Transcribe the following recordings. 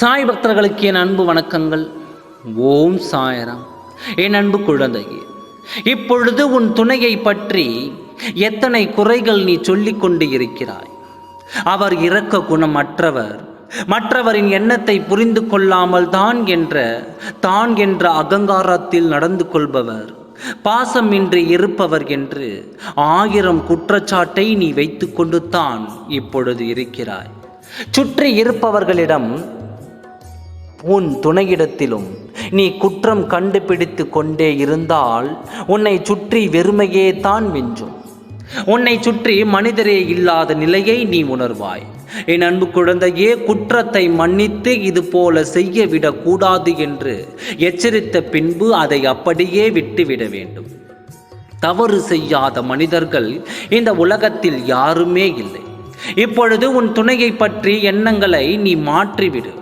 சாய் பக்தர்களுக்கு என் அன்பு வணக்கங்கள். ஓம் சாயராம். என் அன்பு குழந்தையே, இப்பொழுது உன் துணையை பற்றி எத்தனை குறைகள் நீ சொல்லிக் கொண்டு இருக்கிறாய். அவர் இரக்க குணமற்றவர், மற்றவரின் எண்ணத்தை புரிந்து கொள்ளாமல் தான் என்ற அகங்காரத்தில் நடந்து கொள்பவர், பாசமின்றி இருப்பவர் என்று 1000 குற்றச்சாட்டை நீ வைத்து கொண்டு தான் இப்பொழுது இருக்கிறாய். சுற்றி இருப்பவர்களிடம் உன் துணையிடத்திலும் நீ குற்றம் கண்டுபிடித்து கொண்டே இருந்தால் உன்னை சுற்றி வெறுமையே தான் மிஞ்சும். உன்னை சுற்றி மனிதரே இல்லாத நிலையை நீ உணர்வாய். என் அன்பு குழந்தையே, குற்றத்தை மன்னித்து இது போல செய்ய விடக்கூடாது என்று எச்சரித்த பின்பு அதை அப்படியே விட்டுவிட வேண்டும். தவறு செய்யாத மனிதர்கள் இந்த உலகத்தில் யாருமே இல்லை. இப்பொழுது உன் துணையை பற்றி எண்ணங்களை நீ மாற்றிவிடு.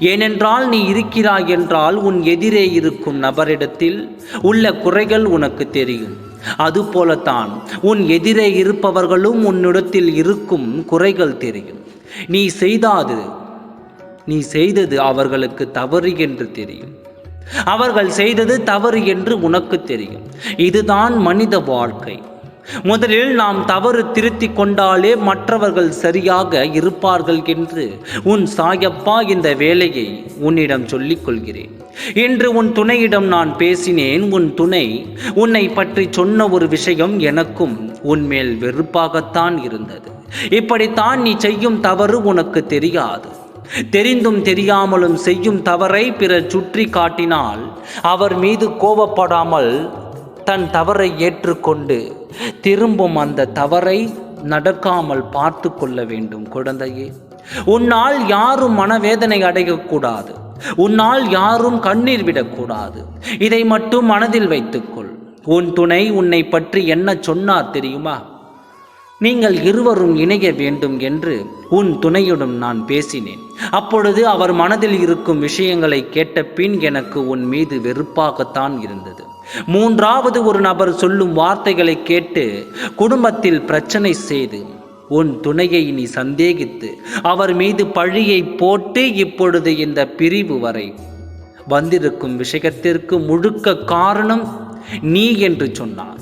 ஏனென்றால் நீ இருக்கிறாய் என்றால் உன் எதிரே இருக்கும் நபரிடத்தில் உள்ள குறைகள் உனக்கு தெரியும். அதுபோலத்தான் உன் எதிரே இருப்பவர்களும் உன்னிடத்தில் இருக்கும் குறைகள் தெரியும். நீ செய்தது அவர்களுக்கு தவறு என்று தெரியும். அவர்கள் செய்தது தவறு என்று உனக்கு தெரியும். இதுதான் மனித வாழ்க்கை. முதலில் நாம் தவறு திருத்தி கொண்டாலே மற்றவர்கள் சரியாக இருப்பார்கள் என்று உன் சாயப்பா இந்த வேலையை உன்னிடம் சொல்லிக் கொள்கிறேன். இன்று உன் துணையிடம் நான் பேசினேன். உன் துணை உன்னை பற்றி சொன்ன ஒரு விஷயம் எனக்கும் உன்மேல் வெறுப்பாகத்தான் இருந்தது. இப்படித்தான் நீ செய்யும் தவறு உனக்கு தெரியாது. தெரிந்தும் தெரியாமலும் செய்யும் தவறை பிறர் சுற்றி காட்டினால் அவர் மீது கோபப்படாமல் தன் தவறை ஏற்றுக்கொண்டு திரும்பும் அந்த தவறை நடக்காமல் பார்த்து கொள்ள வேண்டும். குழந்தையே, உன்னால் யாரும் மனவேதனை அடையக்கூடாது. உன்னால் யாரும் கண்ணீர் விடக்கூடாது. இதை மட்டும் மனதில் வைத்துக்கொள். உன் துணை உன்னை பற்றி என்ன சொன்னார் தெரியுமா? நீங்கள் இருவரும் இணைய வேண்டும் என்று உன் துணையுடன் நான் பேசினேன். அப்பொழுது அவர் மனதில் இருக்கும் விஷயங்களை கேட்ட பின் எனக்கு உன் மீது வெறுப்பாகத்தான் இருந்தது. 3வது ஒரு நபர் சொல்லும் வார்த்தைகளை கேட்டு குடும்பத்தில் பிரச்சனை செய்து உன் துணையை நீ சந்தேகித்து அவர் மீது பழியை போட்டு இப்பொழுது இந்த பிரிவு வரை வந்திருக்கும் விஷயத்திற்கு முழுக்க காரணம் நீ என்று சொன்னார்.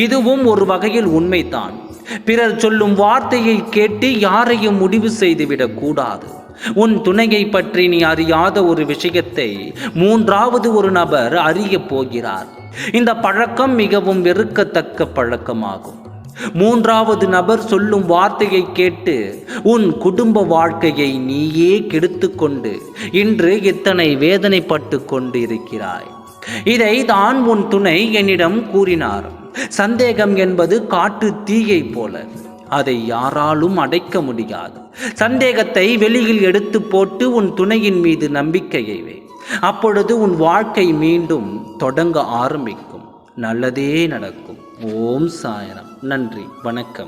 இதுவும் ஒரு வகையில் உண்மைதான். பிறர் சொல்லும் வார்த்தையை கேட்டு யாரையும் முடிவு செய்துவிடக் கூடாது. உன் துணையை பற்றி நீ அறியாத ஒரு விஷயத்தை 3வது ஒரு நபர் அறிய போகிறார். இந்த பழக்கம் மிகவும் வெறுக்கத்தக்க பழக்கமாகும். 3வது நபர் சொல்லும் வார்த்தையை கேட்டு உன் குடும்ப வாழ்க்கையை நீயே கெடுத்து கொண்டு இன்று இத்தனை வேதனைப்பட்டு கொண்டு இருக்கிறாய். இதை தான் உன் துணை என்னிடம் கூறினார். சந்தேகம் என்பது காட்டு தீயை போல, அதை யாராலும் அடைக்க முடியாது. சந்தேகத்தை வெளியில் எடுத்து போட்டு உன் துணையின் மீது நம்பிக்கையை வை. அப்பொழுது உன் வாழ்க்கை மீண்டும் தொடங்க ஆரம்பிக்கும். நல்லதே நடக்கும். ஓம் சாயராம். நன்றி, வணக்கம்.